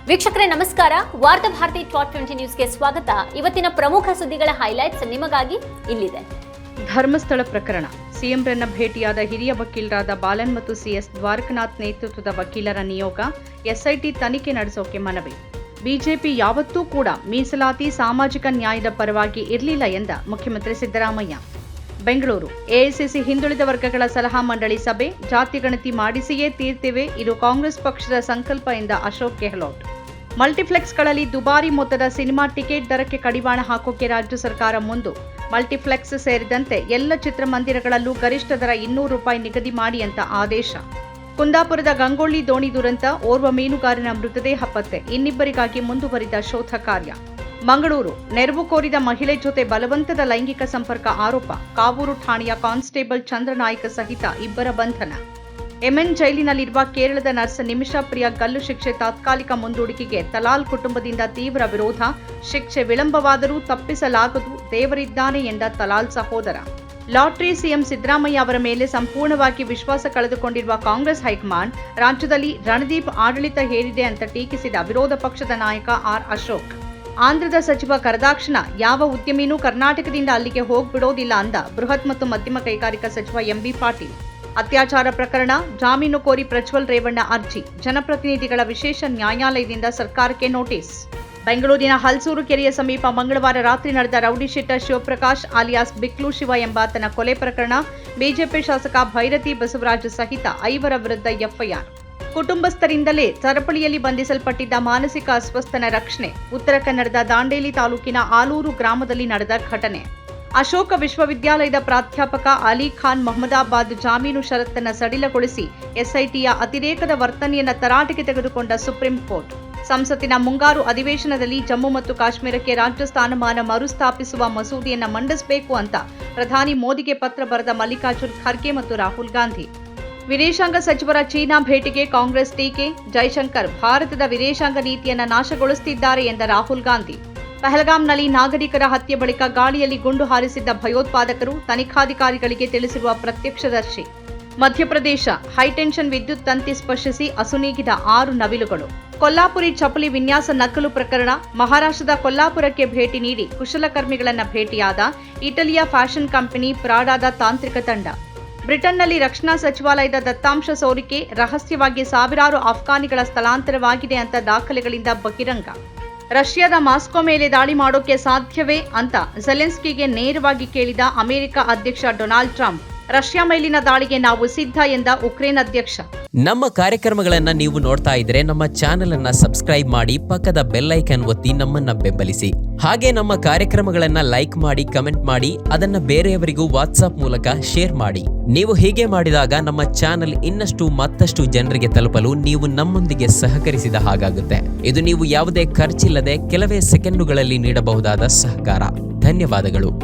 ವೀಕ್ಷಕರೇ ನಮಸ್ಕಾರ. ವಾರ್ತಾ ಭಾರತಿ ಟಾಪ್ 20 ನ್ಯೂಸ್ಗೆ ಸ್ವಾಗತ. ಇವತ್ತಿನ ಪ್ರಮುಖ ಸುದ್ದಿಗಳ ಹೈಲೈಟ್ಸ್ ನಿಮಗಾಗಿ ಇಲ್ಲಿದೆ. ಧರ್ಮಸ್ಥಳ ಪ್ರಕರಣ. ಸಿಎಂರನ್ನ ಭೇಟಿಯಾದ ಹಿರಿಯ ವಕೀಲರಾದ ಬಾಲನ್ ಮತ್ತು ಸಿಎಸ್ ದ್ವಾರಕನಾಥ್ ನೇತೃತ್ವದ ವಕೀಲರ ನಿಯೋಗ ಎಸ್ಐಟಿ ತನಿಖೆ ನಡೆಸೋಕೆ ಮನವಿ. ಬಿಜೆಪಿ ಯಾವತ್ತೂ ಕೂಡ ಮೀಸಲಾತಿ ಸಾಮಾಜಿಕ ನ್ಯಾಯದ ಪರವಾಗಿ ಇರಲಿಲ್ಲ ಎಂದ ಮುಖ್ಯಮಂತ್ರಿ ಸಿದ್ದರಾಮಯ್ಯ. ಬೆಂಗಳೂರು. ಎಐಸಿಸಿ ಹಿಂದುಳಿದ ವರ್ಗಗಳ ಸಲಹಾ ಮಂಡಳಿ ಸಭೆ. ಜಾತಿ ಗಣತಿ ಮಾಡಿಸಿಯೇ ತೀರ್ತೇವೆ, ಇದು ಕಾಂಗ್ರೆಸ್ ಪಕ್ಷದ ಸಂಕಲ್ಪ ಎಂದ ಅಶೋಕ್ ಗೆಹ್ಲೋಟ್. ಮಲ್ಟಿಪ್ಲೆಕ್ಸ್ಗಳಲ್ಲಿ ದುಬಾರಿ ಮೊತ್ತದ ಸಿನಿಮಾ ಟಿಕೆಟ್ ದರಕ್ಕೆ ಕಡಿವಾಣ ಹಾಕೋಕೆ ರಾಜ್ಯ ಸರ್ಕಾರ ಮುಂದು. ಮಲ್ಟಿಪ್ಲೆಕ್ಸ್ ಸೇರಿದಂತೆ ಎಲ್ಲ ಚಿತ್ರಮಂದಿರಗಳಲ್ಲೂ ಗರಿಷ್ಠ ದರ ₹200 ನಿಗದಿ ಮಾಡಿ ಅಂತ ಆದೇಶ. ಕುಂದಾಪುರದ ಗಂಗೊಳ್ಳಿ ದೋಣಿ ದುರಂತ. ಓರ್ವ ಮೀನುಗಾರನ ಮೃತದೇಹ ಪತ್ತೆ. ಇನ್ನಿಬ್ಬರಿಗಾಗಿ ಮುಂದುವರಿದ ಶೋಧ ಕಾರ್ಯ. ಮಂಗಳೂರು. ನೆರವು ಕೋರಿದ ಮಹಿಳೆ ಜೊತೆ ಬಲವಂತದ ಲೈಂಗಿಕ ಸಂಪರ್ಕ ಆರೋಪ. ಕಾವೂರು ಠಾಣೆಯ ಕಾನ್ಸ್ಟೇಬಲ್ ಚಂದ್ರನಾಯ್ಕ ಸಹಿತ ಇಬ್ಬರ ಬಂಧನ. ಎಂಎನ್ ಜೈಲಿನಲ್ಲಿರುವ ಕೇರಳದ ನರ್ಸ್ ನಿಮಿಷಾ ಪ್ರಿಯ ಗಲ್ಲು ಶಿಕ್ಷೆ ತಾತ್ಕಾಲಿಕ ಮುಂದೂಡಿಕೆಗೆ ತಲಾಲ್ ಕುಟುಂಬದಿಂದ ತೀವ್ರ ವಿರೋಧ. ಶಿಕ್ಷೆ ವಿಳಂಬವಾದರೂ ತಪ್ಪಿಸಲಾಗದು, ದೇವರಿದ್ದಾನೆ ಎಂದ ತಲಾಲ್ ಸಹೋದರ. ಲಾಟರಿ. ಸಿಎಂ ಸಿದ್ದರಾಮಯ್ಯ ಅವರ ಮೇಲೆ ಸಂಪೂರ್ಣವಾಗಿ ವಿಶ್ವಾಸ ಕಳೆದುಕೊಂಡಿರುವ ಕಾಂಗ್ರೆಸ್ ಹೈಕಮಾಂಡ್ ರಾಜ್ಯದಲ್ಲಿ ರಣದೀಪ್ ಆಡಳಿತ ಹೇರಿದೆ ಅಂತ ಟೀಕಿಸಿದ ವಿರೋಧ ಪಕ್ಷದ ನಾಯಕ ಆರ್ ಅಶೋಕ್. ಆಂಧ್ರದ ಸಚಿವ ಕರೆದಾಕ್ಷಣ ಯಾವ ಉದ್ಯಮಿನೂ ಕರ್ನಾಟಕದಿಂದ ಅಲ್ಲಿಗೆ ಹೋಗ್ಬಿಡೋದಿಲ್ಲ ಅಂದ ಬೃಹತ್ ಮತ್ತು ಮಧ್ಯಮ ಕೈಗಾರಿಕಾ ಸಚಿವ ಎಂಬಿ ಪಾಟೀಲ್. ಅತ್ಯಾಚಾರ ಪ್ರಕರಣ. ಜಾಮೀನು ಕೋರಿ ಪ್ರಜ್ವಲ್ ರೇವಣ್ಣ ಅರ್ಜಿ. ಜನಪ್ರತಿನಿಧಿಗಳ ವಿಶೇಷ ನ್ಯಾಯಾಲಯದಿಂದ ಸರ್ಕಾರಕ್ಕೆ ನೋಟಿಸ್. ಬೆಂಗಳೂರಿನ ಹಲ್ಸೂರು ಕೆರೆಯ ಸಮೀಪ ಮಂಗಳವಾರ ರಾತ್ರಿ ನಡೆದ rowdy sheeter Shivaprakash alias Biklu Shiva ಎಂಬಾತನ ಕೊಲೆ ಪ್ರಕರಣ. ಬಿಜೆಪಿ ಶಾಸಕ ಭೈರತಿ ಬಸವರಾಜ್ ಸಹಿತ 5 ವಿರುದ್ಧ ಎಫ್ಐಆರ್. ಕುಟುಂಬಸ್ಥರಿಂದಲೇ ಸರಪಳಿಯಲ್ಲಿ ಬಂಧಿಸಲ್ಪಟ್ಟಿದ್ದ ಮಾನಸಿಕ ಅಸ್ವಸ್ಥನ ರಕ್ಷಣೆ. ಉತ್ತರ ಕನ್ನಡದ ದಾಂಡೇಲಿ ತಾಲೂಕಿನ ಆಲೂರು ಗ್ರಾಮದಲ್ಲಿ ನಡೆದ ಘಟನೆ. ಅಶೋಕ ವಿಶ್ವವಿದ್ಯಾಲಯದ ಪ್ರಾಧ್ಯಾಪಕ ಅಲಿ ಖಾನ್ ಮಹಮ್ಮದಾಬಾದ್ ಜಾಮೀನು ಷರತ್ತನ್ನು ಸಡಿಲಗೊಳಿಸಿ ಎಸ್ಐಟಿಯ ಅತಿರೇಕದ ವರ್ತನೆಯನ್ನು ತರಾಟೆಗೆ ತೆಗೆದುಕೊಂಡ ಸುಪ್ರೀಂ ಕೋರ್ಟ್. ಸಂಸತ್ತಿನ ಮುಂಗಾರು ಅಧಿವೇಶನದಲ್ಲಿ ಜಮ್ಮು ಮತ್ತು ಕಾಶ್ಮೀರಕ್ಕೆ ರಾಜ್ಯ ಸ್ಥಾನಮಾನ ಮರುಸ್ಥಾಪಿಸುವ ಮಸೂದೆಯನ್ನು ಮಂಡಿಸಬೇಕು ಅಂತ ಪ್ರಧಾನಿ ಮೋದಿಗೆ ಪತ್ರ ಬರೆದ ಮಲ್ಲಿಕಾರ್ಜುನ್ ಖರ್ಗೆ ಮತ್ತು ರಾಹುಲ್ ಗಾಂಧಿ. ವಿದೇಶಾಂಗ ಸಚಿವರ ಚೀನಾ ಭೇಟಿಗೆ ಕಾಂಗ್ರೆಸ್ ಟೀಕೆ. ಜೈಶಂಕರ್ ಭಾರತದ ವಿದೇಶಾಂಗ ನೀತಿಯನ್ನು ನಾಶಗೊಳಿಸುತ್ತಿದ್ದಾರೆ ಎಂದ ರಾಹುಲ್ ಗಾಂಧಿ. ಪಹಲ್ಗಾಮ್ನಲ್ಲಿ ನಾಗರಿಕರ ಹತ್ಯೆ ಬಳಿಕ ಗಾಳಿಯಲ್ಲಿ ಗುಂಡು ಹಾರಿಸಿದ್ದ ಭಯೋತ್ಪಾದಕರು, ತನಿಖಾಧಿಕಾರಿಗಳಿಗೆ ತಿಳಿಸಿರುವ ಪ್ರತ್ಯಕ್ಷದರ್ಶಿ. ಮಧ್ಯಪ್ರದೇಶ. ಹೈಟೆನ್ಷನ್ ವಿದ್ಯುತ್ ತಂತಿ ಸ್ಪರ್ಶಿಸಿ ಅಸುನೀಗಿದ 6 ನವಿಲುಗಳು. ಕೊಲ್ಲಾಪುರಿ ಚಪ್ಪಲಿ ವಿನ್ಯಾಸ ನಕಲು ಪ್ರಕರಣ. ಮಹಾರಾಷ್ಟ್ರದ ಕೊಲ್ಲಾಪುರಕ್ಕೆ ಭೇಟಿ ನೀಡಿ ಕುಶಲಕರ್ಮಿಗಳನ್ನು ಭೇಟಿಯಾದ ಇಟಲಿಯ ಫ್ಯಾಷನ್ ಕಂಪನಿ ಪ್ರಾಡಾದ ತಾಂತ್ರಿಕ ತಂಡ. ಬ್ರಿಟನ್ನಲ್ಲಿ ರಕ್ಷಣಾ ಸಚಿವಾಲಯದ ದತ್ತಾಂಶ ಸೋರಿಕೆ. ರಹಸ್ಯವಾಗಿ ಸಾವಿರಾರು ಅಫ್ಘಾನಿಗಳ ಸ್ಥಳಾಂತರವಾಗಿದೆ ಅಂತ ದಾಖಲೆಗಳಿಂದ ಬಹಿರಂಗ. ರಷ್ಯಾದ ಮಾಸ್ಕೋ ಮೇಲೆ ದಾಳಿ ಮಾಡೋಕೆ ಸಾಧ್ಯವೇ ಅಂತ ಝೆಲೆನ್ಸ್ಕಿಗೆ ನೇರವಾಗಿ ಕೇಳಿದ ಅಮೆರಿಕ ಅಧ್ಯಕ್ಷ ಡೊನಾಲ್ಡ್ ಟ್ರಂಪ್. ರಷ್ಯಾ ಮೇಲಿನ ದಾಳಿಗೆ ನಾವು ಸಿದ್ಧ ಎಂದ ಉಕ್ರೇನ್ ಅಧ್ಯಕ್ಷ. ನಮ್ಮ ಕಾರ್ಯಕ್ರಮಗಳನ್ನ ನೀವು ನೋಡ್ತಾ ಇದ್ರೆ ನಮ್ಮ ಚಾನೆಲ್ ಅನ್ನ ಸಬ್ಸ್ಕ್ರೈಬ್ ಮಾಡಿ, ಪಕ್ಕದ ಬೆಲ್ ಐಕಾನ್ ಒತ್ತಿ ನಮ್ಮನ್ನ ಬೆಂಬಲಿಸಿ. ಹಾಗೆ ನಮ್ಮ ಕಾರ್ಯಕ್ರಮಗಳನ್ನ ಲೈಕ್ ಮಾಡಿ, ಕಮೆಂಟ್ ಮಾಡಿ, ಅದನ್ನ ಬೇರೆಯವರಿಗೂ ವಾಟ್ಸ್ಆಪ್ ಮೂಲಕ ಶೇರ್ ಮಾಡಿ. ನೀವು ಹೀಗೆ ಮಾಡಿದಾಗ ನಮ್ಮ ಚಾನೆಲ್ ಮತ್ತಷ್ಟು ಜನರಿಗೆ ತಲುಪಲು ನೀವು ನಮ್ಮೊಂದಿಗೆ ಸಹಕರಿಸಿದ ಹಾಗಾಗುತ್ತೆ. ಇದು ನೀವು ಯಾವುದೇ ಖರ್ಚಿಲ್ಲದೆ ಕೆಲವೇ ಸೆಕೆಂಡುಗಳಲ್ಲಿ ನೀಡಬಹುದಾದ ಸಹಕಾರ. ಧನ್ಯವಾದಗಳು.